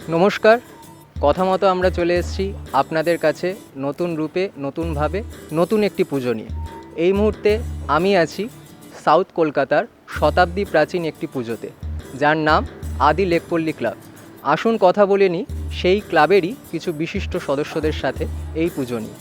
নমস্কার। কথা মতো আমরা চলে এসেছি আপনাদের কাছে নতুন রূপে, নতুনভাবে, নতুন একটি পুজো নিয়ে। এই মুহূর্তে আমি আছি সাউথ কলকাতার শতাব্দী প্রাচীন একটি পুজোতে, যার নাম আদি লেকপল্লী ক্লাব। আসুন কথা বলে নিই সেই ক্লাবেরই কিছু বিশিষ্ট সদস্যদের সাথে এই পুজো নিয়ে।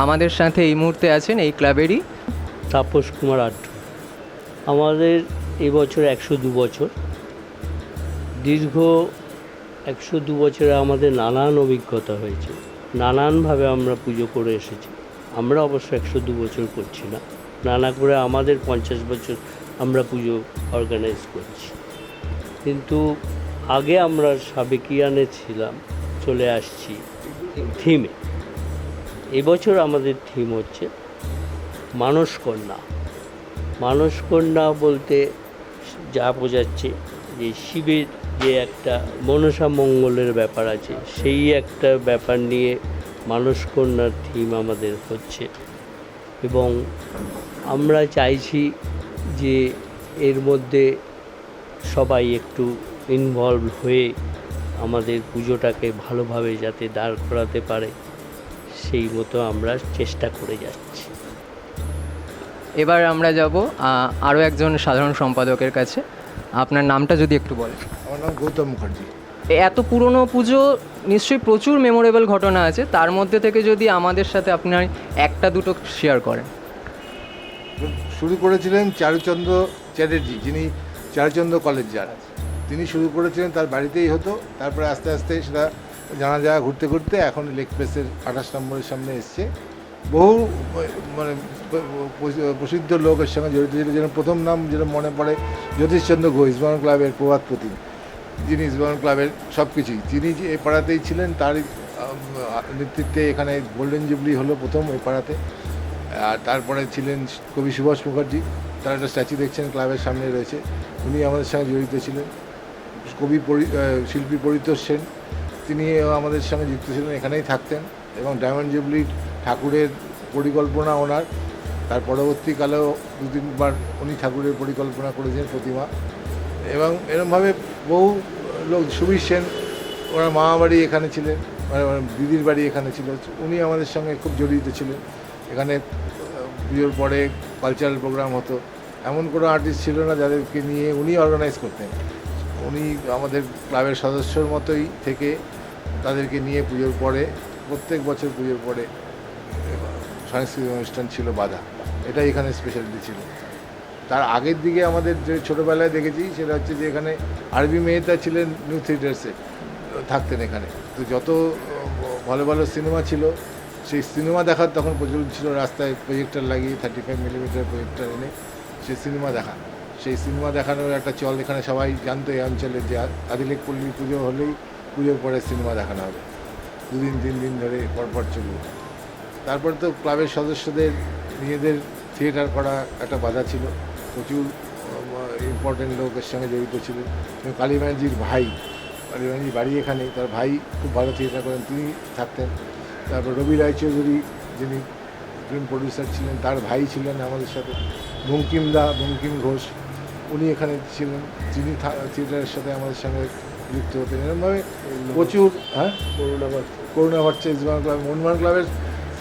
আমাদের সাথে এই মুহূর্তে আছেন এই ক্লাবেরই তাপস কুমার আড্ড। আমাদের এবছর 102 বছর। দীর্ঘ 102 বছরে আমাদের নানান অভিজ্ঞতা হয়েছে, নানানভাবে আমরা পুজো করে এসেছি। আমরা অবশ্য 102 বছর করছি না, নানা করে আমাদের 50 বছর আমরা পুজো অর্গানাইজ করছি। কিন্তু আগে আমরা সাবেকিয়ানে ছিলাম, চলে আসছি থিমে। এবছর আমাদের থিম হচ্ছে মানসকন্যা। মানসকন্যা বলতে যা বোঝাচ্ছে যে শিবের যে একটা মনসা মঙ্গলের ব্যাপার আছে, সেই একটা ব্যাপার নিয়ে মানসকন্যার থিম আমাদের হচ্ছে। এবং আমরা চাইছি যে এর মধ্যে সবাই একটু ইনভলভ হয়ে আমাদের পুজোটাকে ভালোভাবে যাতে দাঁড় করাতে পারে, সেই মতো আমরা চেষ্টা করে যাচ্ছি। এবার আমরা যাব আরও একজন সাধারণ সম্পাদকের কাছে। আপনার নামটা যদি একটু বলেন। আমার নাম গৌতম মুখার্জি। এত পুরনো পুজো, নিশ্চয়ই প্রচুর মেমোরেবল ঘটনা আছে, তার মধ্যে থেকে যদি আমাদের সাথে আপনার একটা দুটো শেয়ার করেন। শুরু করেছিলেন চারুচন্দ্র চ্যাটার্জি, যিনি চারুচন্দ্র কলেজ যান, তিনি শুরু করেছিলেন, তার বাড়িতেই হতো। তারপরে আস্তে আস্তে সেটা জানা জায়গা ঘুরতে ঘুরতে এখন লেক প্লেসের 28 নম্বরের সামনে এসছে। বহু মানে প্রসিদ্ধ লোকের সঙ্গে জড়িত ছিল। যেন প্রথম নাম যেটা মনে পড়ে, জ্যোতিষচন্দ্র ঘোষ, ইস্টবেঙ্গল ক্লাবের প্রভাতপতি, যিনি ইস্টবেঙ্গল ক্লাবের সব কিছুই, তিনি এই পাড়াতেই ছিলেন। তার নেতৃত্বে এখানে গোল্ডেন জুবলি হলো প্রথম ওই পাড়াতে। আর তারপরে ছিলেন কবি সুভাষ মুখার্জি, তার একটা স্ট্যাচু দেখছেন ক্লাবের সামনে রয়েছে, উনি আমাদের সঙ্গে জড়িত ছিলেন। শিল্পী পরিতোষ সেন, তিনি আমাদের সঙ্গে যুক্ত ছিলেন, এখানেই থাকতেন। এবং ডায়মন্ড জুবলি ঠাকুরের পরিকল্পনা ওনার, তার পরবর্তীকালেও 2-3 বার উনি ঠাকুরের পরিকল্পনা করেছেন প্রতিমা। এবং এরকমভাবে বহু লোক, সুবীর সেন, ওনার মামা বাড়ি এখানে ছিলেন, মানে দিদির বাড়ি এখানে ছিল, উনি আমাদের সঙ্গে খুব জড়িত ছিলেন। এখানে পুজোর পরে কালচারাল প্রোগ্রাম হতো, এমন কোনো আর্টিস্ট ছিল না যাদেরকে নিয়ে উনি অর্গানাইজ করতেন। উনি আমাদের ক্লাবের সদস্যর মতোই থেকে তাদেরকে নিয়ে পুজোর পরে, প্রত্যেক বছর পুজোর পরে সাংস্কৃতিক অনুষ্ঠান ছিল বাধা, এটাই এখানে স্পেশালিটি ছিল। তার আগের দিকে আমাদের যে ছোটোবেলায় দেখেছি সেটা হচ্ছে যে এখানে আরবি মেহতা ছিলেন, নিউ থিয়েটার্সে থাকতেন এখানে। তো যত ভালো ভালো সিনেমা ছিল, সেই সিনেমা দেখার তখন প্রচলন ছিল। রাস্তায় প্রজেক্টর লাগিয়ে 35mm প্রজেক্টর এনে সেই সিনেমা দেখা, সেই সিনেমা দেখানোর একটা চল এখানে সবাই জানতো এই অঞ্চলে, যে আদি লেকপল্লী পুজো হলেই পুজোর পরে সিনেমা দেখানো হবে, 2-3 দিন ধরে পরপর চলবে। তারপর তো ক্লাবের সদস্যদের নিজেদের থিয়েটার করা একটা বাধা ছিল, প্রচুর ইম্পর্টেন্ট লোকের সঙ্গে জড়িত ছিলেন। কালী ব্যানার্জির ভাই, কালী ব্যানার্জির বাড়ি এখানে, তার ভাই খুব ভালো থিয়েটার করেন, তিনি থাকতেন। তারপর রবি রায়চৌধুরী, যিনি ফিল্ম প্রডিউসার ছিলেন, তার ভাই ছিলেন আমাদের সাথে। বঙ্কিম ঘোষ, উনি এখানে ছিলেন, যিনি থিয়েটারের সাথে আমাদের সঙ্গে যুক্ত হতেন। এরকমভাবে প্রচুর। করুণা ভট্ট ইস্টবেঙ্গল ক্লাব, মোহনবাগান ক্লাবের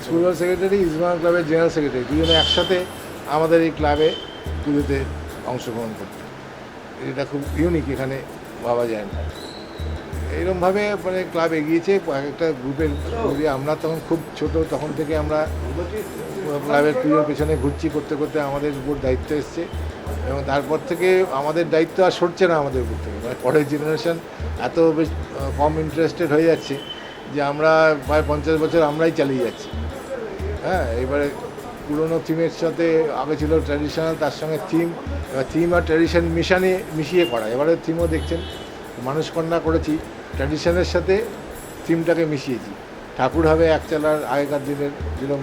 স্কুল সেক্রেটারি, ইস্টবেঙ্গল ক্লাবের জেনারেল সেক্রেটারি, দুজনে একসাথে আমাদের এই ক্লাবে পুজোতে অংশগ্রহণ করতেন। এটা খুব ইউনিক, এখানে ভাবা যায় না। এইরকমভাবে মানে ক্লাব এগিয়েছে একটা গ্রুপের। আমরা তখন খুব ছোট, তখন থেকে আমরা ক্লাবের পুজোর পেছনে ঘুরছি, করতে করতে আমাদের উপর দায়িত্ব এসছে। এবং তারপর থেকে আমাদের দায়িত্ব আর সরছে না আমাদের উপর থেকে, মানে পরের জেনারেশন এত বেশ কম ইন্টারেস্টেড হয়ে যাচ্ছে যে আমরা প্রায় 50 বছর আমরাই চালিয়ে যাচ্ছি। হ্যাঁ, এবারে পুরনো থিমের সাথে আগে ছিল ট্র্যাডিশনাল, তার সঙ্গে থিম আর ট্র্যাডিশন মিশিয়ে করা। এবারে থিমও দেখছেন, মানসকন্যা করেছি, ট্র্যাডিশনের সাথে থিমটাকে মিশিয়েছি। ঠাকুর হবে এক চালার, আগেকার দিনের যেরকম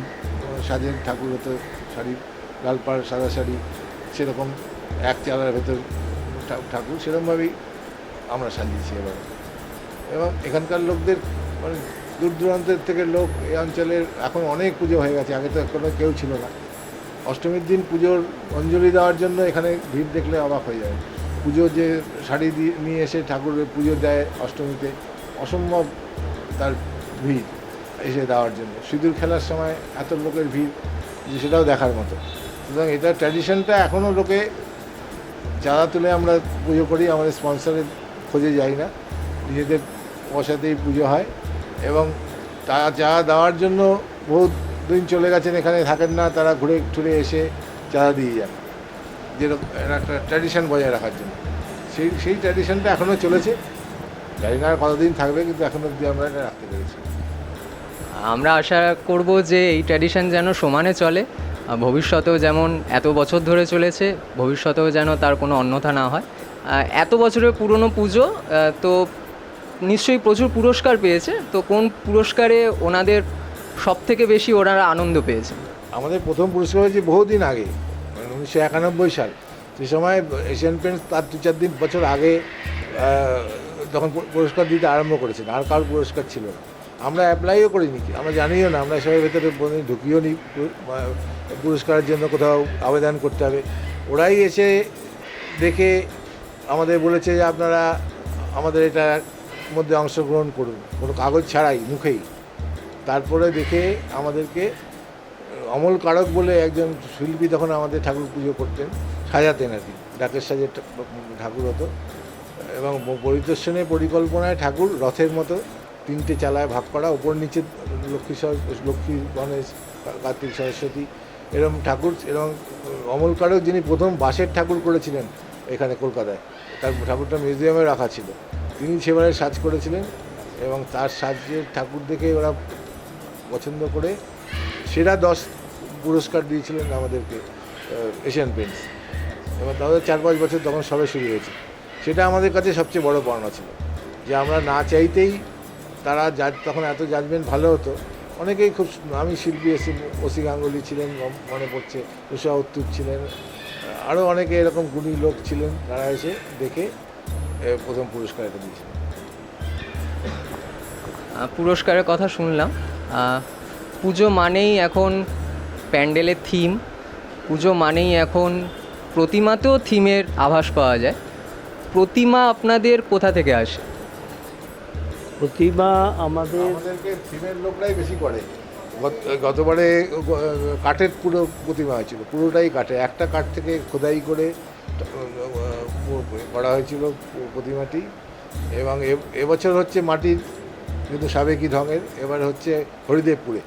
সাজের ঠাকুর হতো, শাড়ি লাল পাড় সাদা শাড়ি, সেরকম এক চালার ভেতর ঠাকুর, সেরকমভাবেই আমরা সাজিয়েছি এবারে। এবং এখানকার লোকদের মানে দূর দূরান্তের থেকে লোক এই অঞ্চলের এখন অনেক পুজো হয়ে গেছে, আগে তো কোনো কেউ ছিল না। অষ্টমীর দিন পুজোর অঞ্জলি দেওয়ার জন্য এখানে ভিড় দেখলে অবাক হয়ে যায়। পুজো যে শাড়ি দিয়ে নিয়ে এসে ঠাকুরের পুজো দেয় অষ্টমীতে, অসম্ভব তার ভিড় এসে দেওয়ার জন্য। সিঁদুর খেলার সময় এত লোকের ভিড় যে সেটাও দেখার মতো। সুতরাং এটা ট্র্যাডিশনটা এখনও লোকে চাঁদা তুলে আমরা পুজো করি, আমাদের স্পন্সরের খোঁজে যাই না, নিজেদের পয়সাতেই পুজো হয়। এবং তা চাঁদা দেওয়ার জন্য বহুত দিন চলে গেছেন, এখানে থাকেন না, তারা ঘুরে ঘুরে চাঁদা দিয়ে যান, যেরকম একটা ট্র্যাডিশন বজায় রাখার জন্য। সেই ট্র্যাডিশনটা এখনও চলেছে, জানি না আর কতদিন থাকবে, কিন্তু এখন অবধি আমরা এটা রাখতে পেরেছি। আমরা আশা করব যে এই ট্র্যাডিশন যেন সমানে চলে, ভবিষ্যতেও যেমন এত বছর ধরে চলেছে, ভবিষ্যতেও যেন তার কোনো অন্যথা না হয়। এত বছরের পুরনো পুজো, তো নিশ্চয়ই প্রচুর পুরস্কার পেয়েছে, তো কোন পুরস্কারে ওনাদের সব থেকে বেশি ওনারা আনন্দ পেয়েছে? আমাদের প্রথম পুরস্কার হয়েছে বহুদিন আগে, মানে 1991 সাল। সে সময় এশিয়ান পেন্টস তার 2-4 বছর আগে তখন পুরস্কার দিতে আরম্ভ করেছেন, আর কারোর পুরস্কার ছিল না। আমরা অ্যাপ্লাইও করিনি, আমরা জানিও না, আমরা সবাই ভেতরে ঢুকিও নি পুরস্কারের জন্য কোথাও আবেদন করতে হবে। ওরাই এসে দেখে আমাদের বলেছে যে আপনারা আমাদের এটার মধ্যে অংশগ্রহণ করুন, কোনো কাগজ ছাড়াই, মুখেই। তারপরে দেখে আমাদেরকে অমল কারক বলে একজন শিল্পী তখন আমাদের ঠাকুর পুজো করতেন, সাজাতেন আর কি, ডাকের সাজে ঠাকুর হতো। এবং পরিদর্শনের পরিকল্পনায় ঠাকুর রথের মতো 3টে চালায় ভাগ করা, ওপর নিচে লক্ষ্মী গণেশ কার্তিক সরস্বতী এরম ঠাকুর। এবং অমল কারক যিনি প্রথম বাঁশের ঠাকুর করেছিলেন এখানে কলকাতায়, তার ঠাকুরটা মিউজিয়ামে রাখা ছিল, তিনি সেবারে সাজ করেছিলেন। এবং তার সাজের ঠাকুর দেখে ওরা পছন্দ করে সেরা 10 পুরস্কার দিয়েছিলেন আমাদেরকে এশিয়ান পেন্টস। এবং তাদের 4-5 বছর তখন সবে শুরু হয়েছে। সেটা আমাদের কাছে সবচেয়ে বড় পাওনা ছিল, যে আমরা না চাইতেই তারা তখন এত জাজমেন্ট ভালো হতো। অনেকেই খুব নামী শিল্পী এসে, ওসি গাঙ্গুলি ছিলেন, মনে পড়ছে, উষা উত্তুর ছিলেন, আরও অনেকে এরকম গুণী লোক ছিলেন, তারা এসে দেখে প্রথম পুরস্কার এটা দিয়েছিলেন। পুরস্কারের কথা শুনলাম, পুজো মানেই এখন প্যান্ডেলের থিম, পুজো মানেই এখন প্রতিমাতেও থিমের আভাস পাওয়া যায়। প্রতিমা আপনাদের কোথা থেকে আসে? প্রতিমা আমাদেরকে থিমের লোকরাই বেশি করে। গতবারে কাঠের পুরো প্রতিমা হয়েছিল, পুরোটাই কাঠে, একটা কাঠ থেকে খোদাই করে করা হয়েছিল প্রতিমাটি। এবং এবছর হচ্ছে মাটির, কিন্তু সাবেকি ঢঙের, এবার হচ্ছে হরিদেবপুরে।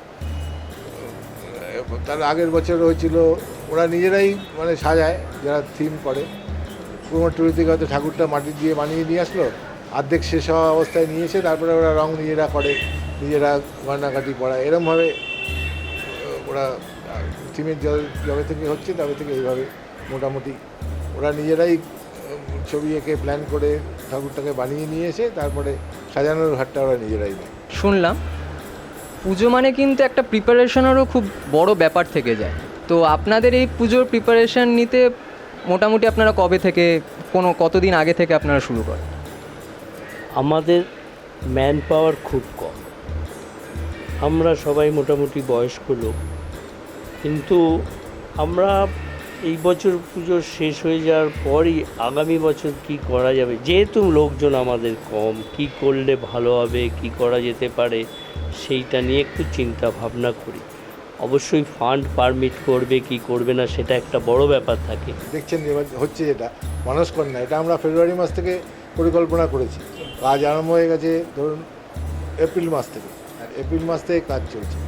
তার আগের বছর হয়েছিল, ওরা নিজেরাই মানে সাজায়, যারা থিম করে। কুমোরটুলি থেকে হয়তো ঠাকুরটা মাটি দিয়ে বানিয়ে নিয়ে আসলো, অর্ধেক শেষ হওয়া অবস্থায় নিয়ে এসে তারপরে ওরা রং নিজেরা করে, নিজেরা গয়নাকাটি পড়ায়। এরমভাবে ওরা থিমের যবে থেকে হচ্ছে তবে থেকে এইভাবে মোটামুটি ওরা নিজেরাই ছবি এঁকে প্ল্যান করে ঠাকুরটাকে বানিয়ে নিয়ে এসে তারপরে সাজানোর হাতটা ওরা নিজেরাই নেয়। শুনলাম পুজো মানে কিন্তু একটা প্রিপারেশনেরও খুব বড় ব্যাপার থেকে যায়, তো আপনাদের এই পুজোর প্রিপারেশন নিতে মোটামুটি আপনারা কবে থেকে, কতদিন আগে থেকে আপনারা শুরু করেন? আমাদের ম্যান পাওয়ার খুব কম, আমরা সবাই মোটামুটি বয়স্ক লোক, কিন্তু আমরা এই বছর পুজো শেষ হয়ে যাওয়ার পরই আগামী বছর কি করা যাবে, যেহেতু লোকজন আমাদের কম, কি করলে ভালো হবে, কি করা যেতে পারে, সেইটা নিয়ে একটু চিন্তা ভাবনা করি। অবশ্যই ফান্ড পারমিট করবে কি করবে না সেটা একটা বড় ব্যাপার থাকে। দেখছেন এবার হচ্ছে যেটা মানসকন্যা, এটা আমরা ফেব্রুয়ারি মাস থেকে পরিকল্পনা করেছি, কাজ আরম্ভ হয়ে গেছে ধরুন এপ্রিল মাস থেকে। এপ্রিল মাস থেকে কাজ চলছে।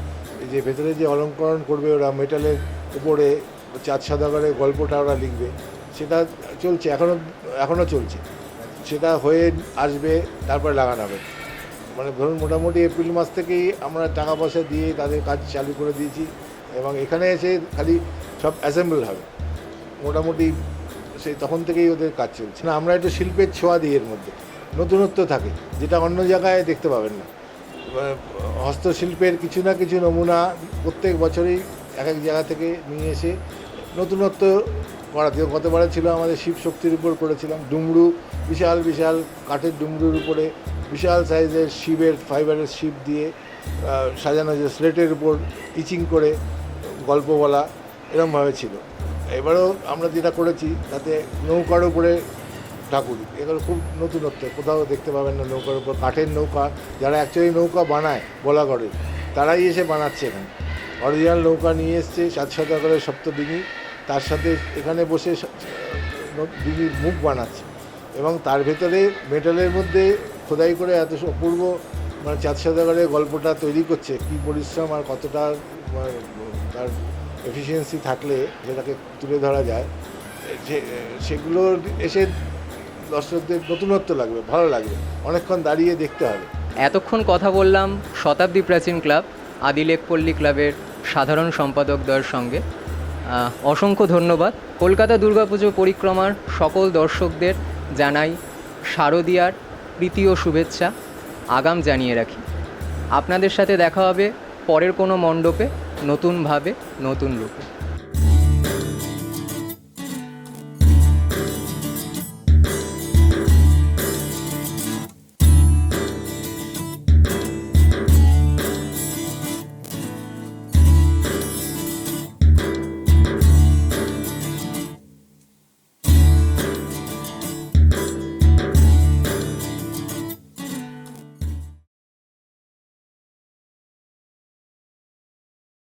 এই যে ভেতরে যে অলঙ্করণ করবে ওরা, মেটালের উপরে চাঁদ সদাগরের গল্পটা ওরা লিখবে, সেটা চলছে, এখনও চলছে। সেটা হয়ে আসবে, তারপরে লাগানো হবে। মানে ধরুন মোটামুটি এপ্রিল মাস থেকেই আমরা টাকা পয়সা দিয়ে তাদের কাজ চালু করে দিয়েছি। এবং এখানে এসে খালি সব অ্যাসেম্বল হবে, মোটামুটি সেই তখন থেকেই ওদের কাজ চলছে। না, আমরা একটু শিল্পের ছোঁয়া দিই, এর মধ্যে নতুনত্ব থাকে, যেটা অন্য জায়গায় দেখতে পাবেন না। হস্তশিল্পের কিছু না কিছু নমুনা প্রত্যেক বছরই এক এক জায়গা থেকে নিয়ে এসে নতুনত্ব করাতে। গতবারে ছিল আমাদের শিব শক্তির উপর করেছিলাম, ডুমরু, বিশাল বিশাল কাঠের ডুমরুর উপরে বিশাল সাইজের শিবের ফাইবারের শিব দিয়ে সাজানো, যে স্লেটের উপর ইচিং করে গল্প বলা, এরকমভাবে ছিল। এবারেও আমরা যেটা করেছি তাতে নৌকার উপরে ঠাকুর, এগুলো খুব নতুনত্ব, কোথাও দেখতে পাবেন না। নৌকার উপর কাঠের নৌকা, যারা অ্যাকচুয়ালি নৌকা বানায় বলাগড়ে, তারাই এসে বানাচ্ছে এখানে। অরিজিনাল নৌকা নিয়ে এসছে 7 শতকের সপ্তডিঙি, তার সাথে এখানে বসে ডিঙির মুখ বানাচ্ছে, এবং তার ভেতরে মেটালের মধ্যে খোদাই করে এত অপূর্ব মানে 4 শতকের গল্পটা তৈরি করছে। কী পরিশ্রম আর কতটা তার এফিসিয়েন্সি থাকলে সেটাকে তুলে ধরা যায়, সেগুলো এসে দর্শকদের নতুনত্ব লাগবে, ভালো লাগবে, অনেকক্ষণ দাঁড়িয়ে দেখতে হবে। এতক্ষণ কথা বললাম শতাব্দী প্রাচীন ক্লাব আদিলেকপল্লী ক্লাবের সাধারণ সম্পাদকদ্বয়ের সঙ্গে। অসংখ্য ধন্যবাদ। কলকাতা দুর্গাপুজো পরিক্রমার সকল দর্শকদের জানাই শারদীয়ার প্রীতি ও শুভেচ্ছা আগাম জানিয়ে রাখি। আপনাদের সাথে দেখা হবে পরের কোনো মণ্ডপে, নতুনভাবে, নতুন রূপে।